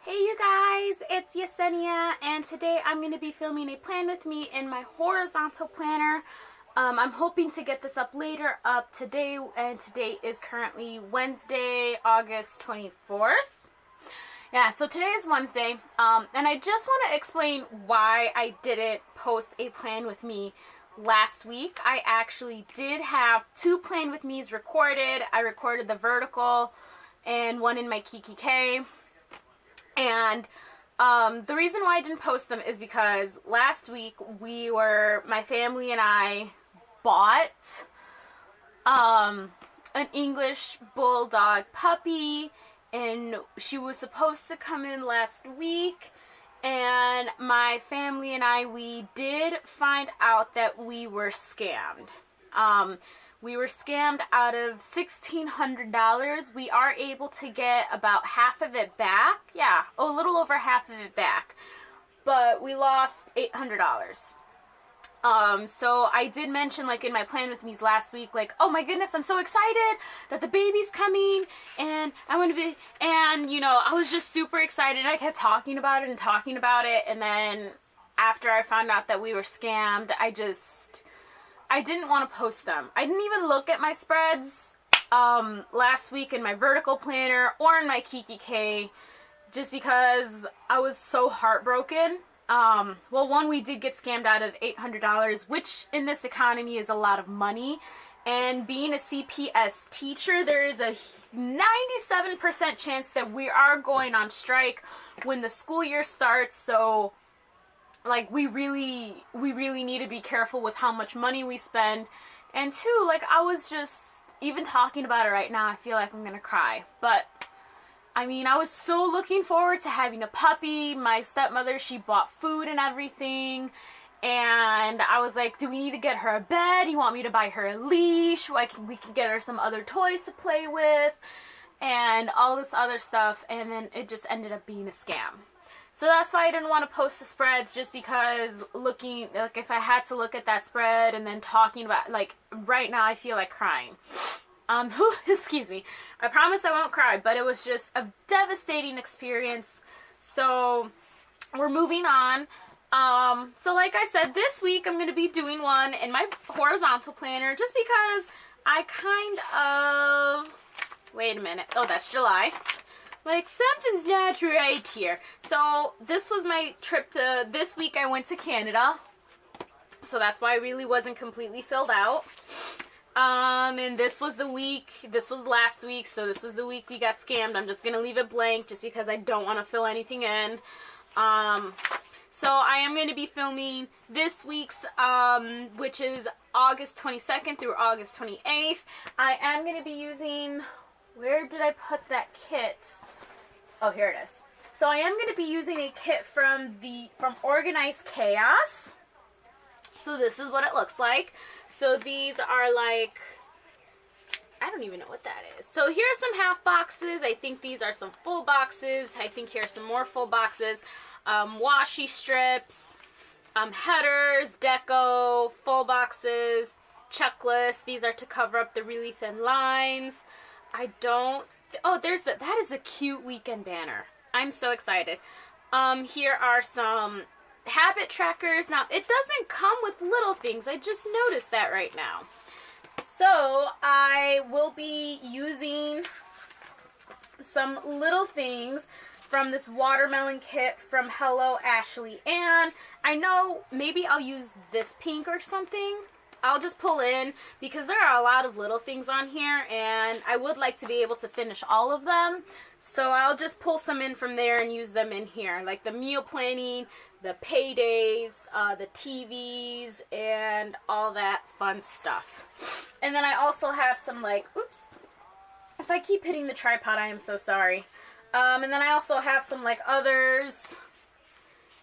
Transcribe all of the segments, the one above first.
Hey you guys, it's Yesenia, and today I'm going to be filming a plan with me in my horizontal planner. I'm hoping to get this up later today, and today is currently Wednesday, August 24th. Yeah, so today is Wednesday, and I just want to explain why I didn't post a plan with me last week. I actually did have two plan with me's recorded. I recorded the vertical and one in my Kiki K. And the reason why I didn't post them is because last week my family and I bought an English Bulldog puppy, and she was supposed to come in last week, and my family and we did find out that we were scammed. We were scammed out of $1,600. We are able to get about half of it back. Yeah, a little over half of it back. But we lost $800. So I did mention, like, in my plan with me's last week, like, oh my goodness, I'm so excited that the baby's coming, and I want to be, and, you know, I was just super excited. I kept talking about it, and then after I found out that we were scammed, I didn't want to post them. I didn't even look at my spreads last week in my vertical planner or in my Kiki K, just because I was so heartbroken. Well, one, we did get scammed out of $800, which in this economy is a lot of money. And being a CPS teacher, there is a 97% chance that we are going on strike when the school year starts. So, like, we really need to be careful with how much money we spend. And two, like, I was just, even talking about it right now, I feel like I'm gonna cry. But, I mean, I was so looking forward to having a puppy. My stepmother, she bought food and everything. And I was like, do we need to get her a bed? You want me to buy her a leash? We can get her some other toys to play with. And all this other stuff. And then it just ended up being a scam. So that's why I didn't want to post the spreads, just because looking, like, if I had to look at that spread and then talking about, like, right now I feel like crying. Excuse me. I promise I won't cry, but it was just a devastating experience. So we're moving on. So like I said, this week I'm going to be doing one in my horizontal planner, just because I kind of, wait a minute. Oh, that's July. Like, something's not right here. So, this was my trip to, this week I went to Canada. So, that's why I really wasn't completely filled out. And this was last week, so this was the week we got scammed. I'm just going to leave it blank, just because I don't want to fill anything in. So, I am going to be filming this week's, which is August 22nd through August 28th. I am going to be using, where did I put that kit? Oh, here it is. So I am going to be using a kit from Organized Chaos. So this is what it looks like. So these are, like, I don't even know what that is. So here's some half boxes. I think these are some full boxes. I think here's some more full boxes. Washi strips, headers, deco, full boxes, checklists. These are to cover up the really thin lines. Oh, that is a cute weekend banner. I'm so excited. Here are some habit trackers. Now, it doesn't come with little things. I just noticed that right now. So, I will be using some little things from this watermelon kit from Hello Ashley Ann. I know maybe I'll use this pink or something. I'll just pull in, because there are a lot of little things on here, and I would like to be able to finish all of them. So I'll just pull some in from there and use them in here, like the meal planning, the paydays, the TVs, and all that fun stuff. And then I also have some, like, oops, if I keep hitting the tripod, I am so sorry. And then I also have some, like, others,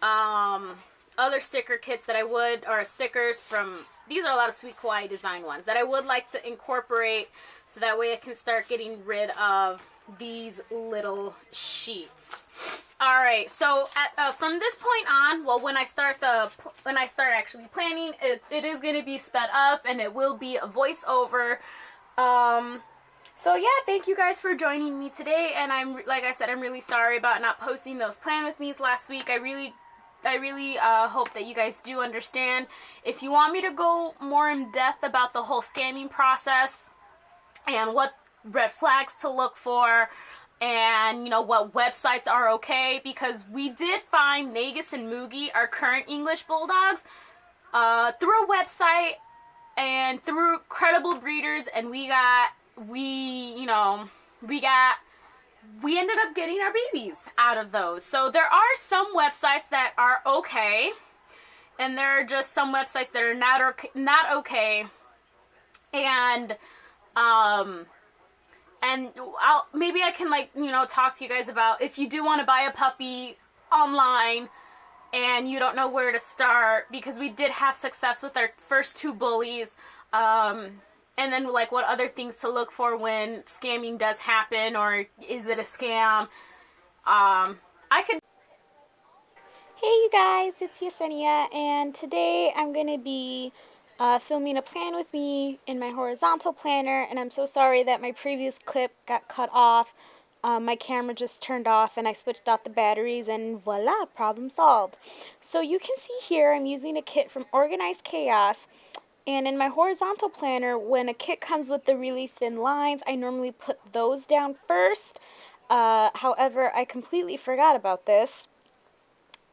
other sticker kits that or stickers from, these are a lot of Sweet Kawaii design ones that I would like to incorporate, so that way I can start getting rid of these little sheets. Alright, so from this point on, well, when I start actually planning, it is going to be sped up, and it will be a voiceover. So yeah, thank you guys for joining me today, and like I said, I'm really sorry about not posting those plan with me's last week. I really hope that you guys do understand. If you want me to go more in depth about the whole scamming process and what red flags to look for, and you know what websites are okay, because we did find Nagus and Moogie, our current English bulldogs, through a website and through credible breeders, and we ended up getting our babies out of those. So there are some websites that are okay, and there are just some websites that are not okay. And maybe I can talk to you guys about if you do want to buy a puppy online and you don't know where to start, because we did have success with our first 2 bullies. And then like what other things to look for when scamming does happen, or is it a scam? Hey you guys, it's Yesenia, and today I'm going to be filming a plan with me in my horizontal planner, and I'm so sorry that my previous clip got cut off. My camera just turned off and I switched out the batteries, and voila, problem solved. So you can see here I'm using a kit from Organized Chaos. And in my horizontal planner, when a kit comes with the really thin lines, I normally put those down first. However, I completely forgot about this.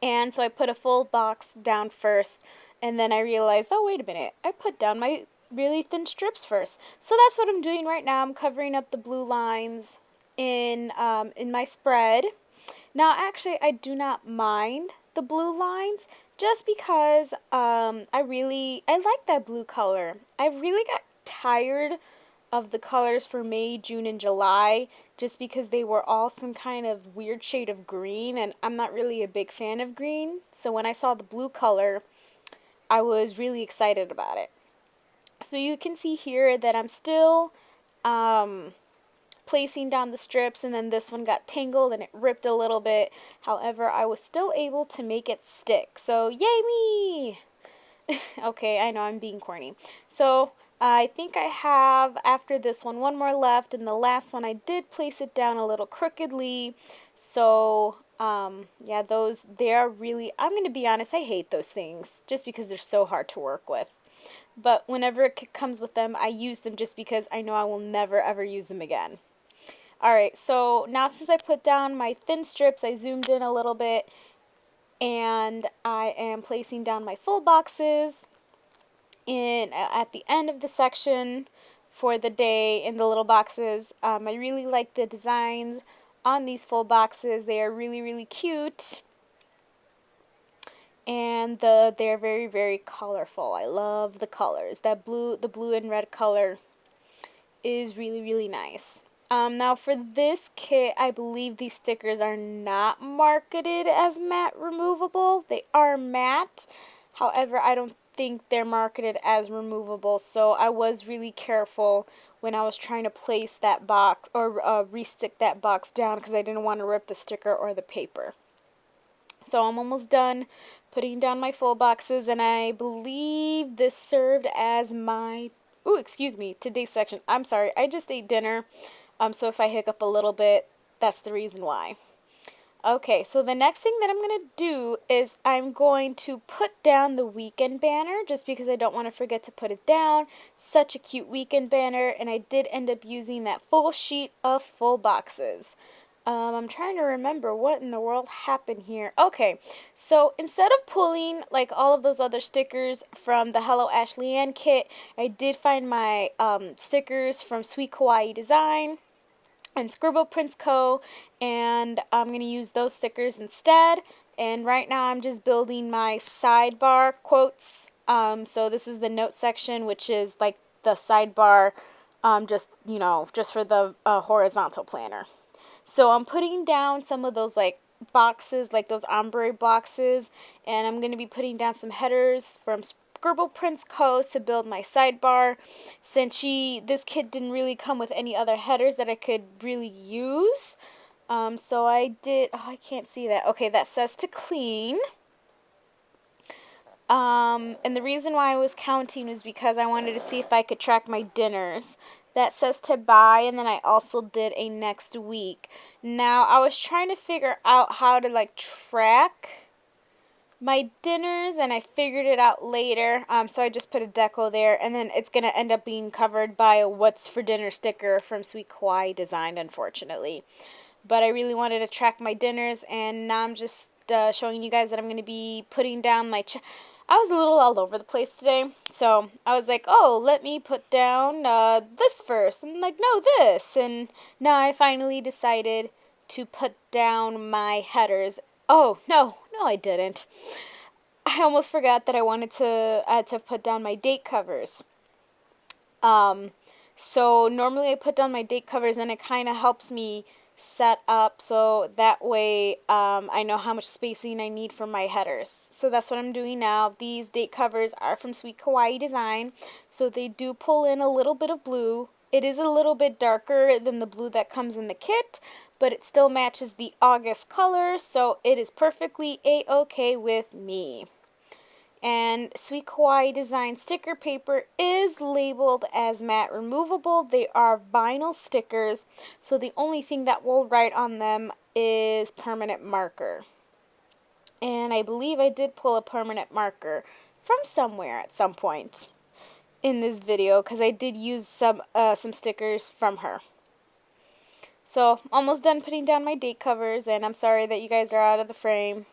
And so I put a full box down first. And then I realized, oh, wait a minute, I put down my really thin strips first. So that's what I'm doing right now. I'm covering up the blue lines in my spread. Now, actually, I do not mind the blue lines, just because I like that blue color. I really got tired of the colors for May, June, and July, just because they were all some kind of weird shade of green, and I'm not really a big fan of green. So when I saw the blue color, I was really excited about it. So you can see here that I'm still placing down the strips, and then this one got tangled and it ripped a little bit. However, I was still able to make it stick. So yay me! Okay, I know I'm being corny. So I think I have, after this one more left, and the last one I did place it down a little crookedly. So yeah, they are really, I'm going to be honest, I hate those things just because they're so hard to work with. But whenever it comes with them, I use them just because I know I will never ever use them again. Alright, so now since I put down my thin strips, I zoomed in a little bit, and I am placing down my full boxes at the end of the section for the day in the little boxes. I really like the designs on these full boxes. They are really, really cute, and they're very, very colorful. I love the colors. The blue and red color is really, really nice. Now for this kit, I believe these stickers are not marketed as matte removable. They are matte. However, I don't think they're marketed as removable, so I was really careful when I was trying to place that box or re-stick that box down, because I didn't want to rip the sticker or the paper. So I'm almost done putting down my full boxes, and I believe this served as my, today's section. I'm sorry, I just ate dinner. So if I hiccup a little bit, that's the reason why. Okay, so the next thing that I'm going to do is I'm going to put down the weekend banner, just because I don't want to forget to put it down. Such a cute weekend banner, and I did end up using that full sheet of full boxes. I'm trying to remember what in the world happened here. Okay, so instead of pulling like all of those other stickers from the Hello Ashley Ann kit, I did find my stickers from Sweet Kawaii Design and Scribble Prints Co, and I'm going to use those stickers instead. And right now I'm just building my sidebar quotes. So this is the note section, which is like the sidebar, just for the horizontal planner. So I'm putting down some of those like boxes, like those ombre boxes, and I'm going to be putting down some headers from Scribble Prints Co to build my sidebar, since this kit didn't really come with any other headers that I could really use. So I did, I can't see that. Okay, that says to clean. And the reason why I was counting was because I wanted to see if I could track my dinners that says to buy, and then I also did a next week. Now, I was trying to figure out how to like track my dinners, and I figured it out later, so I just put a deco there, and then it's going to end up being covered by a What's for Dinner sticker from Sweet Kawaii Design, unfortunately. But I really wanted to track my dinners, and now I'm just showing you guys that I'm going to be putting down my I was a little all over the place today, so I was like, oh, let me put down this first, and like, no, this, and now I finally decided to put down my headers. Oh, no, I didn't. I almost forgot that I had to put down my date covers. So normally I put down my date covers, and it kind of helps me set up so that way I know how much spacing I need for my headers. So that's what I'm doing now. These date covers are from Sweet Kawaii Design, so they do pull in a little bit of blue. It is a little bit darker than the blue that comes in the kit, but it still matches the August color, so it is perfectly a-okay with me. And Sweet Kawaii Design sticker paper is labeled as matte removable. They are vinyl stickers, so the only thing that will write on them is permanent marker. And I believe I did pull a permanent marker from somewhere at some point in this video, because I did use some stickers from her. So, almost done putting down my date covers, and I'm sorry that you guys are out of the frame.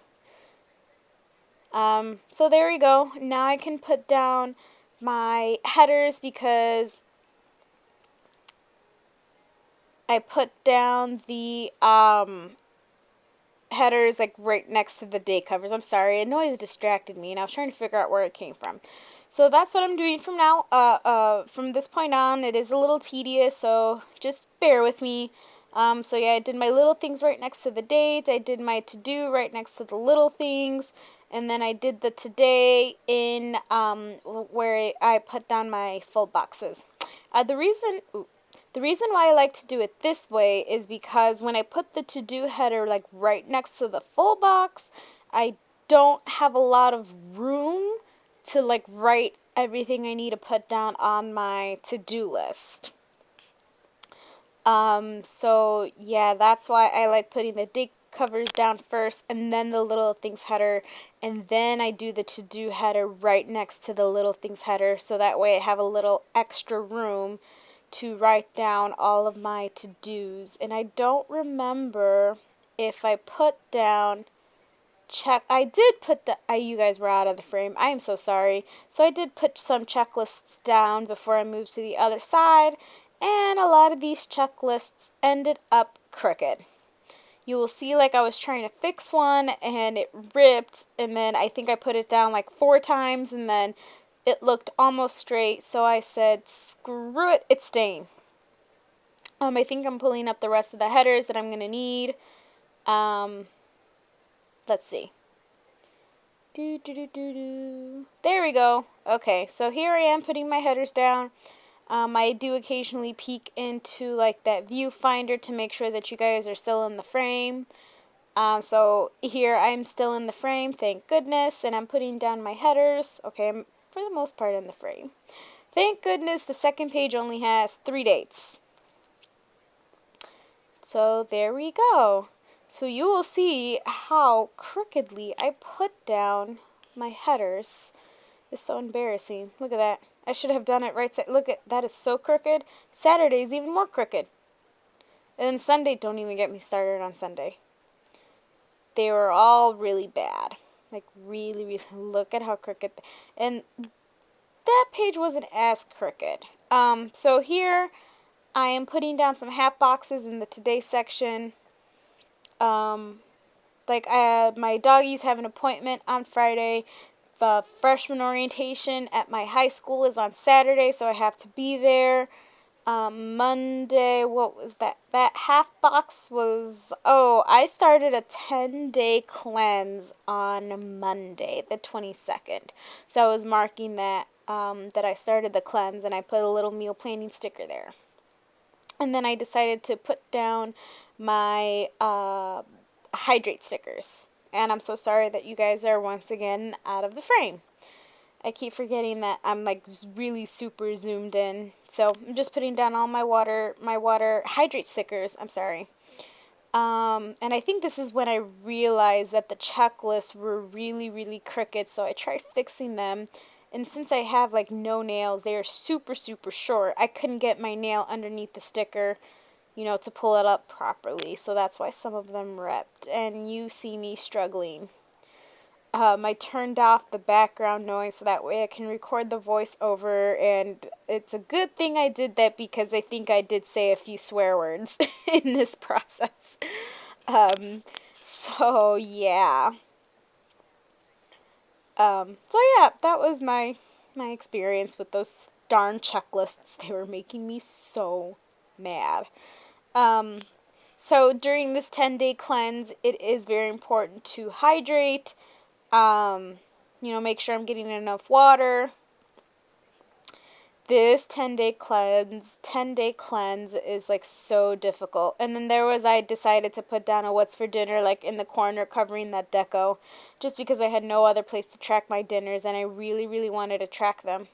So there we go. Now I can put down my headers, because I put down the headers like right next to the date covers. I'm sorry, a noise distracted me and I was trying to figure out where it came from. So that's what I'm doing from now. From this point on, it is a little tedious, so just bear with me. So yeah, I did my little things right next to the date. I did my to-do right next to the little things. And then I did the today in where I put down my full boxes. The reason why I like to do it this way is because when I put the to-do header like right next to the full box, I don't have a lot of room to like write everything I need to put down on my to-do list. So yeah, that's why I like putting the date covers down first, and then the little things header, and then I do the to-do header right next to the little things header, so that way I have a little extra room to write down all of my to-dos. And I don't remember if I put down I did put you guys were out of the frame. I am so sorry. So I did put some checklists down before I moved to the other side, and a lot of these checklists ended up crooked. You will see like I was trying to fix one and it ripped, and then I think I put it down like 4 times and then it looked almost straight, so I said screw it, it's staying. I think I'm pulling up the rest of the headers that I'm going to need. Let's see. There we go. Okay, so here I am putting my headers down. I do occasionally peek into like that viewfinder to make sure that you guys are still in the frame. So here I'm still in the frame, thank goodness, and I'm putting down my headers. Okay, I'm for the most part in the frame. Thank goodness the second page only has 3 dates. So there we go. So you will see how crookedly I put down my headers. It's so embarrassing. Look at that. I should have done it right side. Look at that, is so crooked. Saturday's even more crooked. And then Sunday, don't even get me started on Sunday. They were all really bad. Like really, really, look at how crooked. And that page wasn't as crooked. So here I am putting down some half boxes in the today section. My doggies have an appointment on Friday. The freshman orientation at my high school is on Saturday, so I have to be there. Monday, what was that? That half box was, I started a 10-day cleanse on Monday, the 22nd. So I was marking that, that I started the cleanse, and I put a little meal planning sticker there. And then I decided to put down my hydrate stickers. And I'm so sorry that you guys are once again out of the frame. I keep forgetting that I'm like just really super zoomed in. So I'm just putting down all my water hydrate stickers. I'm sorry. And I think this is when I realized that the checklists were really, really crooked. So I tried fixing them. And since I have like no nails, they are super, super short. I couldn't get my nail underneath the sticker, you know, to pull it up properly. So that's why some of them ripped. And you see me struggling. I turned off the background noise so that way I can record the voiceover, and it's a good thing I did that because I think I did say a few swear words in this process. So yeah. So yeah, that was my experience with those darn checklists. They were making me so mad. So during this 10-day cleanse, it is very important to hydrate. You know, make sure I'm getting enough water. This 10-day cleanse is like so difficult. And then I decided to put down a what's for dinner like in the corner covering that deco just because I had no other place to track my dinners and I really, really wanted to track them.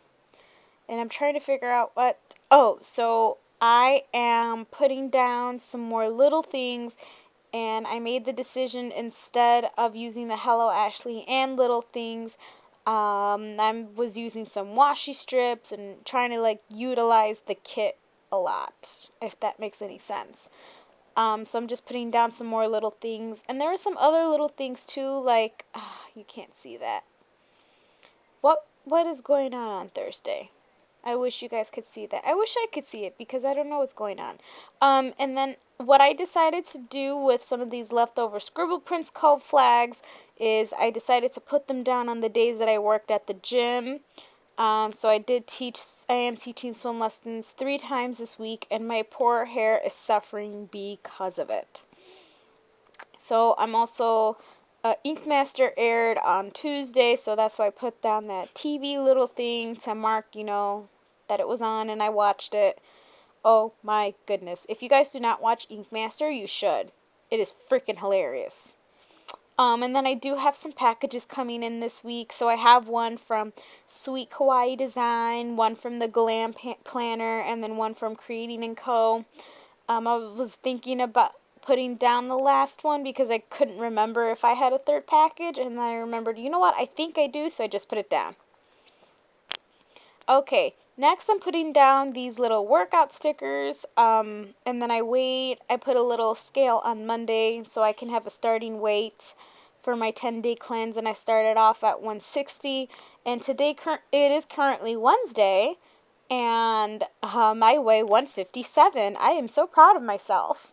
And I'm trying to figure out what. Oh, so I am putting down some more little things, and I made the decision instead of using the Hello Ashley and little things. I was using some washi strips and trying to like utilize the kit a lot, if that makes any sense. So I'm just putting down some more little things, and there are some other little things too. Like you can't see that. What is going on Thursday? I wish you guys could see that. I wish I could see it because I don't know what's going on. And then what I decided to do with some of these leftover Scribble Prints Co flags is I decided to put them down on the days that I worked at the gym. So I am teaching swim lessons 3 times this week, and my poor hair is suffering because of it. So I'm also Ink Master aired on Tuesday, so that's why I put down that TV little thing to mark, you know, that it was on and I watched it. Oh my goodness. If you guys do not watch Ink Master, you should. It is freaking hilarious. And then I do have some packages coming in this week. So I have one from Sweet Kawaii Design, one from the Glam Planner, and then one from Creating & Co. I was thinking about putting down the last one because I couldn't remember if I had a third package, and then I remembered, you know what, I think I do, so I just put it down. Okay, next I'm putting down these little workout stickers, and then I put a little scale on Monday so I can have a starting weight for my 10-day cleanse, and I started off at 160, and today it is currently Wednesday, and I weigh 157. I am so proud of myself.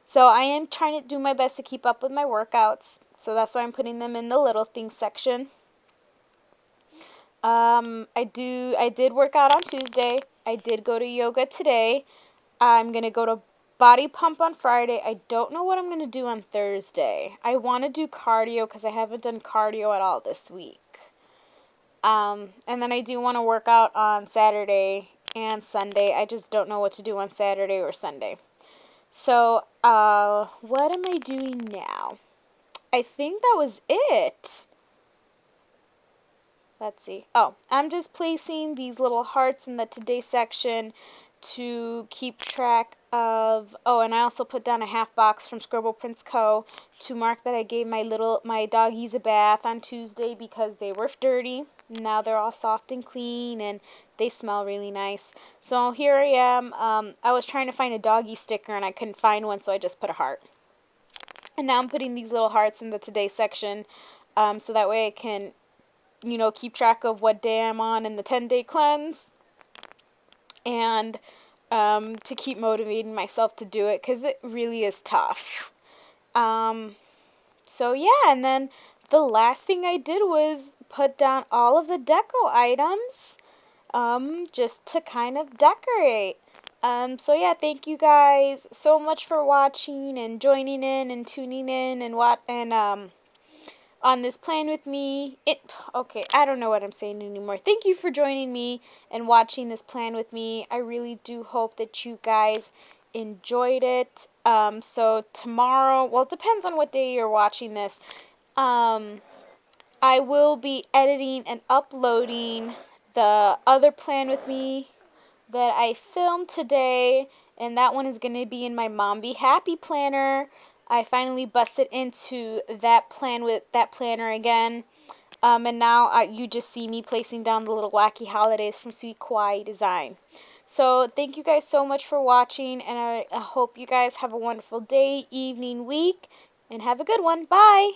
So I am trying to do my best to keep up with my workouts. So that's why I'm putting them in the little things section. I did work out on Tuesday. I did go to yoga today. I'm going to go to body pump on Friday. I don't know what I'm going to do on Thursday. I want to do cardio because I haven't done cardio at all this week. And then I do want to work out on Saturday and Sunday. I just don't know what to do on Saturday or Sunday. So, what am I doing now? I think that was it. Let's see. Oh, I'm just placing these little hearts in the today section to keep track of. Oh, and I also put down a half box from Scribble Prints Co. to mark that I gave my doggies a bath on Tuesday because they were dirty. Now they're all soft and clean and they smell really nice. So here I am. I was trying to find a doggy sticker and I couldn't find one, so I just put a heart. And now I'm putting these little hearts in the today section so that way I can, you know, keep track of what day I'm on in the 10-day cleanse. And to keep motivating myself to do it because it really is tough. So yeah, and then the last thing I did was put down all of the deco items just to kind of decorate. So yeah, thank you guys so much for watching and joining in and tuning in and on this plan with me. Okay, I don't know what I'm saying anymore. Thank you for joining me and watching this plan with me. I really do hope that you guys enjoyed it. So tomorrow, well, it depends on what day you're watching this. I will be editing and uploading the other plan with me that I filmed today, and that one is going to be in my Mom Be Happy planner. I finally busted into that plan with that planner again. And now you just see me placing down the little wacky holidays from Sweet Kawaii Design. So thank you guys so much for watching, and I hope you guys have a wonderful day, evening, week, and have a good one. Bye!